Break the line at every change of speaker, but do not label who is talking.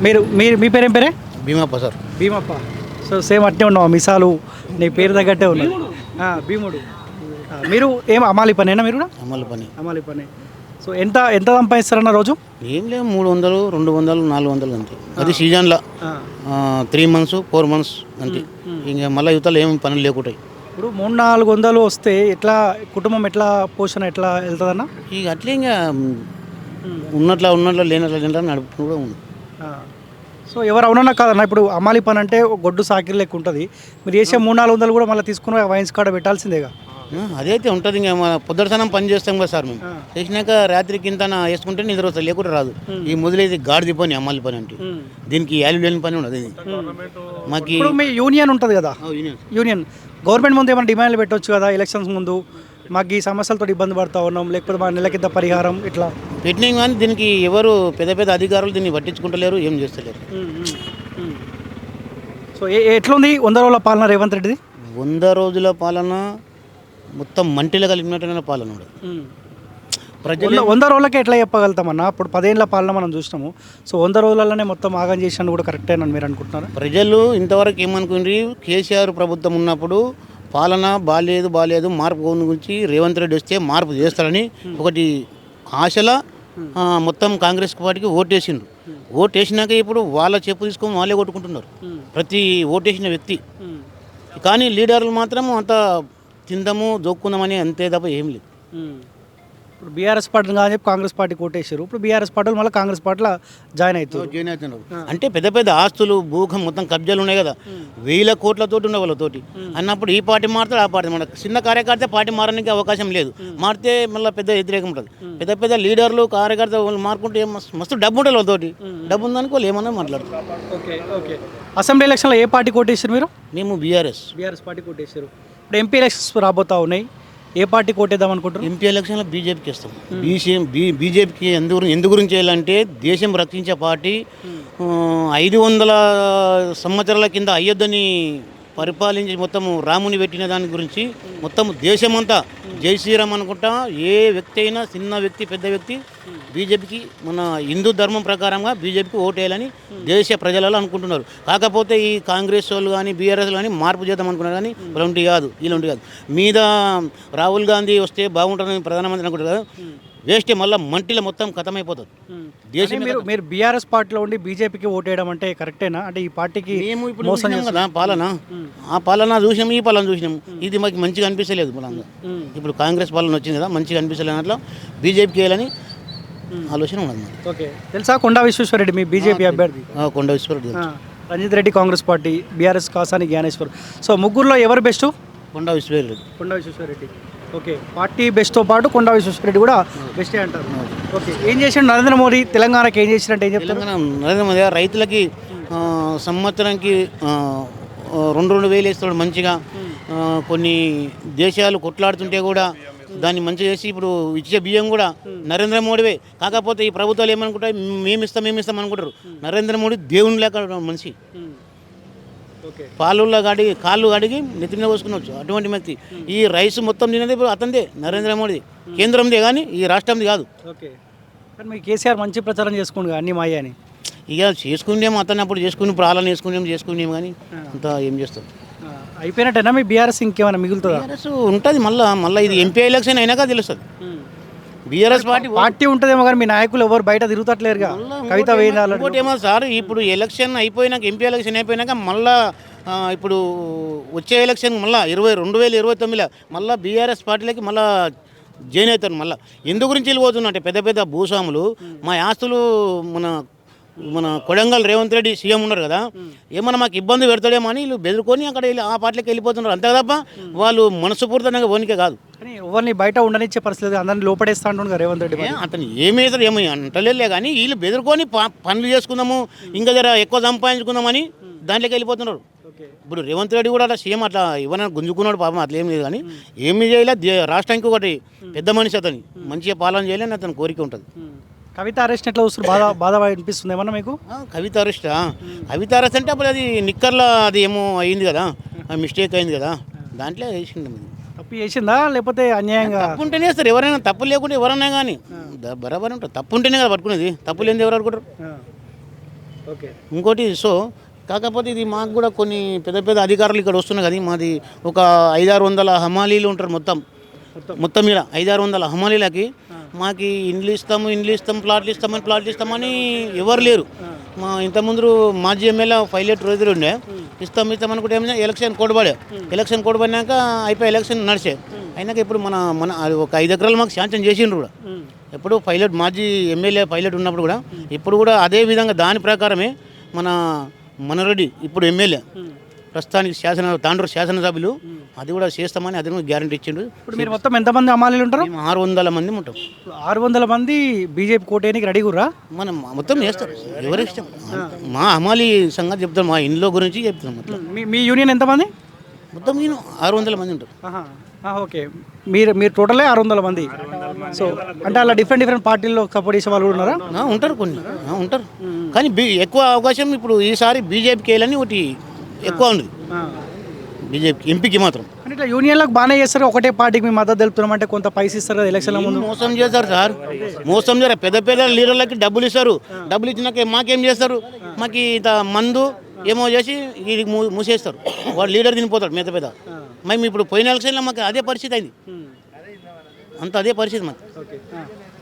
మీరు మీరు మీ పేరేం పేరే?
Bheemappa sir.
Bheemappa. So same అట్టే ఉన్నావు, మిసాలు నీ పేరు తగ్గట్టే ఉన్నది. భీముడు. మీరు ఏం అమాలి పనేనా? మీరు కూడా
అమలు పని
అమాలి పనే. సో ఎంత ఎంత సంపాదిస్తారన్న రోజు?
ఏం లేదు, 300, 200, 400 అంతే. అది సీజన్లో 3 months 4 months అంతే. ఇంకా మళ్ళీ యువతలు ఏం పనులు లేకుంటాయి.
ఇప్పుడు 300-400 వస్తే ఎట్లా కుటుంబం ఎట్లా పోషణ ఎట్లా వెళ్తుందన్న?
ఇక అట్లే ఇంకా ఉన్నట్లా లేనట్లా నడుపుతూ కూడా ఉంది.
సో ఎవరు అవునన్నా కాదన్న, ఇప్పుడు అమాలి పని అంటే ఒక గొడ్డు సాకిరి లెక్క ఉంటుంది. మీరు చేసే 300-400 కూడా మళ్ళీ తీసుకుని వైన్స్ కాడ పెట్టాల్సిందేగా.
అదైతే ఉంటుంది. ఇంకా మన పొద్దుటతనం పని చేస్తాం కదా సార్. మేము చేసినాక రాత్రికి ఇంత వేసుకుంటే నిద్ర వస్తుంది, లేకుండా రాదు. ఈ మొదలైతే గాడిది పని అమ్మాలి పని అంటే దీనికి యాలు లేని పని ఉండదు. ఇది మాకు
ఇప్పుడు మీ యూనియన్ ఉంటుంది కదా, యూనియన్ గవర్నమెంట్ ముందు ఏమైనా డిమాండ్లు పెట్టవచ్చు కదా ఎలక్షన్స్ ముందు, మాకు ఈ సమస్యలతో ఇబ్బంది పడతా ఉన్నాం, లేకపోతే మా నెల కింద పరిహారం ఇట్లా
పెట్టినాం. కానీ దీనికి ఎవరు పెద్ద పెద్ద అధికారులు దీన్ని పట్టించుకుంటలేరు, ఏం చేస్తలేరు.
సో ఎట్లుంది 100 రోజుల పాలన రేవంత్ రెడ్డిది?
100 రోజుల పాలన మొత్తం మంటిలో కలిపినట్టున్న పాలన ప్రజలు
100 రోజులకే ఎట్లా చెప్పగలుగుతామన్నా? ఇప్పుడు 10 ఏళ్ళ పాలన మనం చూసినాము. సో 100 రోజులలోనే మొత్తం ఆగం చేసినట్టు కూడా కరెక్టేనని మీరు అనుకుంటున్నారా?
ప్రజలు ఇంతవరకు ఏమనుకుంటారు, కేసీఆర్ ప్రభుత్వం ఉన్నప్పుడు పాలన బాలేదు మార్పు గురించి రేవంత్ రెడ్డి వస్తే మార్పు చేస్తారని ఒకటి ఆశల మొత్తం కాంగ్రెస్ పార్టీకి ఓటేసిండ్రు. ఓటేసినాక ఇప్పుడు వాళ్ళ చెప్పు తీసుకొని వాళ్ళే కొట్టుకుంటున్నారు ప్రతి ఓటేసిన వ్యక్తి. కానీ లీడర్లు మాత్రం అంత తిందాము జోక్కుందామని అంతే తప్ప ఏం లేదు.
ఇప్పుడు బీఆర్ఎస్ పార్టీని కానీ చెప్పి కాంగ్రెస్ పార్టీ కోటేశారు. ఇప్పుడు బీఆర్ఎస్ పార్టీలు మళ్ళీ కాంగ్రెస్ పార్టీలో జాయిన్ అవుతున్నారు.
అంటే పెద్ద పెద్ద ఆస్తులు భూఖం మొత్తం కబ్జాలు ఉన్నాయి కదా, 1000 కోట్లతోటి ఉన్న వాళ్ళతోటి అన్నప్పుడు ఈ పార్టీ మారుతాడు ఆ పార్టీ మన చిన్న కార్యకర్త పార్టీ మారడానికి అవకాశం లేదు. మారితే మళ్ళీ పెద్ద వ్యతిరేకం ఉంటుంది. పెద్ద పెద్ద లీడర్లు కార్యకర్త వాళ్ళు మారుకుంటే మస్తు డబ్బు ఉంటుంది వాళ్ళతోటి. డబ్బు ఉందనుకో వాళ్ళు ఏమన్నా మాట్లాడతారు.
ఓకే. అసెంబ్లీ ఎలక్షన్లో ఏ పార్టీ కోటేశారు మీరు?
మేము బీఆర్ఎస్
పార్టీ కోటేశారు. ఇప్పుడు ఎంపీ ఎలక్షన్స్ రాబోతా ఉన్నాయి, ఏ పార్టీ కోటేద్దాం అనుకుంటారు?
ఎంపీ ఎలక్షన్లో బీజేపీకి ఇస్తాం. బీజేపీకి ఎందు గురించి చేయాలంటే దేశం రక్షించే పార్టీ 500 సంవత్సరాల కింద అయోధ్యని పరిపాలించి మొత్తం రాముని పెట్టిన దాని గురించి మొత్తం దేశమంతా జై శ్రీరామ్ అనుకుంటా. ఏ వ్యక్తి అయినా చిన్న వ్యక్తి పెద్ద వ్యక్తి బీజేపీకి మన హిందూ ధర్మం ప్రకారంగా బీజేపీకి ఓటేయాలని దేశ ప్రజలలో అనుకుంటున్నారు. కాకపోతే ఈ కాంగ్రెస్ వాళ్ళు కానీ బీఆర్ఎస్ కానీ మార్పు చేద్దాం అనుకున్నారు. కానీ ఇలాంటి కాదు మీద రాహుల్ గాంధీ వస్తే బాగుంటుందని ప్రధానమంత్రి అనుకుంటారు కదా, వేస్తే మళ్ళీ మంటిలో మొత్తం ఖతమైపోతుంది దేశం.
మీరు బీఆర్ఎస్ పార్టీలో ఉండి బీజేపీకి ఓటేయడం అంటే కరెక్టేనా? అంటే ఈ పార్టీకి
మేము ఇప్పుడు చూసినాం కదా పాలన, ఆ పాలన చూసినాం, ఈ పాలన చూసినాం. ఇది మాకు మంచిగా అనిపించలేదు. బలంగా ఇప్పుడు కాంగ్రెస్ పాలన వచ్చింది కదా, మంచిగా అనిపించలేదు. అట్లా బీజేపీకి వేయాలని ఆలోచన ఉన్నది.
ఓకే. తెలుసా కొండా విశ్వేశ్వరరెడ్డి మీ బీజేపీ అభ్యర్థి?
Konda Vishweshwar Reddy.
Ranjith Reddy Congress party, BRS Kasani Gnaneshwar. So ముగ్గురులో ఎవరు best?
Konda Vishweshwar Reddy.
Okay. Party బెస్ట్తో పాటు కొండా విశ్వేశ్వరరెడ్డి కూడా బెస్టే అంటారు. ఓకే. ఏం చేసిండు నరేంద్ర మోడీ తెలంగాణకి? ఏం చేసినట్టు ఏం చెప్తారు?
నరేంద్ర మోదీ రైతులకి సంవత్సరానికి 2,000 వేస్తాడు మంచిగా. కొన్ని దేశాలు కొట్లాడుతుంటే కూడా దాన్ని మంచిగా చేసి ఇప్పుడు ఇచ్చే బియ్యం కూడా నరేంద్ర మోడీవే. కాకపోతే ఈ ప్రభుత్వాలు ఏమనుకుంటాయి, మేము ఇస్తాం అనుకుంటారు. నరేంద్ర మోడీ దేవుని లేక మనిషి. కాళ్ళు అడిగి నెత్తి మీద పోసుకునవచ్చు అటువంటి వ్యక్తి. ఈ రైస్ మొత్తం తినేది అతనిదే, నరేంద్ర మోడీ. కేంద్రందే కానీ ఈ రాష్ట్రంది కాదు.
ఓకే. కానీ మీ కేసీఆర్ మంచి ప్రచారం చేసుకుండు అన్ని మాయ అని.
ఇక చేసుకునేమో అతను అప్పుడు చేసుకుని ఇప్పుడు ఆలని చేసుకునేమో కానీ అంత ఏం చేస్తాం.
అయిపోయినట్టేనా మీ బీఆర్ఎస్? ఇంకేమైనా మిగులుతుందా?
బీఆర్ఎస్ ఉంటుంది మళ్ళీ ఇది ఎంపీ ఎలక్షన్ అయినాక తెలుస్తుంది. బీఆర్ఎస్
పార్టీ ఉంటుందేమో కానీ మీ నాయకులు ఎవరు బయట తిరుగుతట్లేరుగా. కవిత
ఏమో సార్, ఇప్పుడు ఎలక్షన్ అయిపోయినాక ఎంపీ ఎలక్షన్ అయిపోయినాక మళ్ళీ ఇప్పుడు వచ్చే ఎలక్షన్ మళ్ళీ 2029లో మళ్ళీ బీఆర్ఎస్ పార్టీలకి మళ్ళీ జాయిన్ అవుతారు. మళ్ళీ ఎందు గురించి వెళ్ళిపోతున్నట్టే పెద్ద పెద్ద భూస్వాములు మా ఆస్తులు మన కొడంగల్ రేవంత్ రెడ్డి సీఎం ఉన్నారు కదా, ఏమన్నా మాకు ఇబ్బంది పెడతాడేమో అని వీళ్ళు బెదిరుకొని అక్కడ వెళ్ళి ఆ పార్టీకి వెళ్ళిపోతున్నారు. అంతే తప్ప వాళ్ళు మనస్ఫూర్తిగా పోనికే కాదు.
కానీ ఎవరిని బయట ఉండనిచ్చే పరిస్థితి, అందరిని లోపడేస్తా అంటున్నారు రేవంత్ రెడ్డి.
అతను ఏమవుతారు ఏమో అంటలే కానీ వీళ్ళు బెదిరుకొని పనులు చేసుకుందాము, ఇంకా జర ఎక్కువ సంపాదించుకుందామని దాంట్లోకి వెళ్ళిపోతున్నారు. ఇప్పుడు రేవంత్ రెడ్డి కూడా అట్లా సీఎం అట్లా ఎవరైనా గుంజుకున్నాడు పాపం, అట్లా ఏం లేదు. కానీ ఏమి చేయలే, రాష్ట్రానికి ఒకటి పెద్ద మనిషి అతని మంచిగా పాలన చేయాలని అతని కోరిక ఉంటుంది.
కవిత అరెస్ట్ ఎట్లా చూస్తారు? బాధ అనిపిస్తుంది ఏమన్నా మీకు?
కవిత అరెస్ట్ అంటే అప్పుడు అది నిక్కర్లో అది ఏమో అయింది కదా, మిస్టేక్ అయింది కదా, దాంట్లో వేసింది.
తప్పు చేసిందా లేకపోతే అన్యాయంగా?
తప్పు ఉంటేనే వేస్తారు ఎవరైనా, తప్పు లేకుంటే ఎవరన్నా కానీ బరాబర్ ఉంటుంది. తప్పు ఉంటేనే కదా పట్టుకునేది, తప్పు లేని ఎవరు అనుకుంటారు.
ఓకే.
ఇంకోటి సో కాకపోతే ఇది మాకు కూడా కొన్ని పెద్ద పెద్ద అధికారులు ఇక్కడ వస్తున్నారు కదా, మాది ఒక 500-600 హమాలీలు ఉంటారు మొత్తం మీద 500-600 హమాలీలకి మాకు ఇండ్లు ఇస్తాం ప్లాట్లు ఇస్తామని ఎవరు లేరు. మా ఇంతకుముందు మాజీ ఎమ్మెల్యే 5 లీటర్ రోజులు ఉండే ఇస్తాం అనుకుంటే ఏమైనా ఎలక్షన్ కోడ్ పడినాక అయిపోయి ఎలక్షన్ నడిచే అయినాక ఇప్పుడు మన ఒక 5 ఎకరాలు మాకు శాంక్షన్ చేసిండ్రు కూడా. ఎప్పుడు పైలట్ మాజీ ఎమ్మెల్యే పైలట్ ఉన్నప్పుడు కూడా ఇప్పుడు కూడా అదే విధంగా దాని ప్రకారమే మనరెడ్డి ఇప్పుడు ఎమ్మెల్యే ప్రస్తుతానికి తాండూరు శాసనసభ్యులు అది కూడా చేస్తామని అది కూడా గ్యారంటీ ఇచ్చిండు.
ఇప్పుడు మీరు మొత్తం ఎంతమంది హమాలీలు ఉంటారు?
మేము 600 మంది ఉంటాం.
600 మంది బీజేపీ కోటేనికి రెడీ గుర్రా?
మనం మొత్తం చేస్తారు ఎవరి ఇష్టం. మా హమాలీ సంగతి చెప్తాం, మా ఇంట్లో గురించి చెప్తాం. మొత్తం
మీ యూనియన్ ఎంతమంది?
మొత్తం నేను 600 మంది ఉంటారు.
ఓకే. మీరు టోటలే 600 మంది. సో అంటే అలా డిఫరెంట్ పార్టీల్లో సపోర్ట్ చేసే వాళ్ళు ఉన్నారా?
ఉంటారు కొన్ని ఉంటారు, కానీ ఎక్కువ అవకాశం ఇప్పుడు ఈసారి బీజేపీకి వేయాలని ఒకటి ఎక్కువ ఉంది. బీజేపీకి ఎంపీకి మాత్రం
అంటే ఇట్లా యూనియన్లకు బాగానే చేస్తారు, ఒకటే పార్టీకి మీ మద్దతు తెలుపుతున్నామంటే కొంత పైసలు ఇస్తారు కదా ఎలక్షన్ల ముందు.
మోసం చేస్తారు సార్, పెద్ద లీడర్లకి డబ్బులు ఇస్తారు. డబ్బులు ఇచ్చినాక మాకేం చేస్తారు? మాకు ఇంత మందు ఏమో చేసి మూసేస్తారు. వాడు లీడర్ తినిపోతాడు పెద్ద. మేము ఇప్పుడు పోయిన ఎలక్షన్లో మాకు అదే పరిస్థితి అయింది, అదే పరిస్థితి మాకు.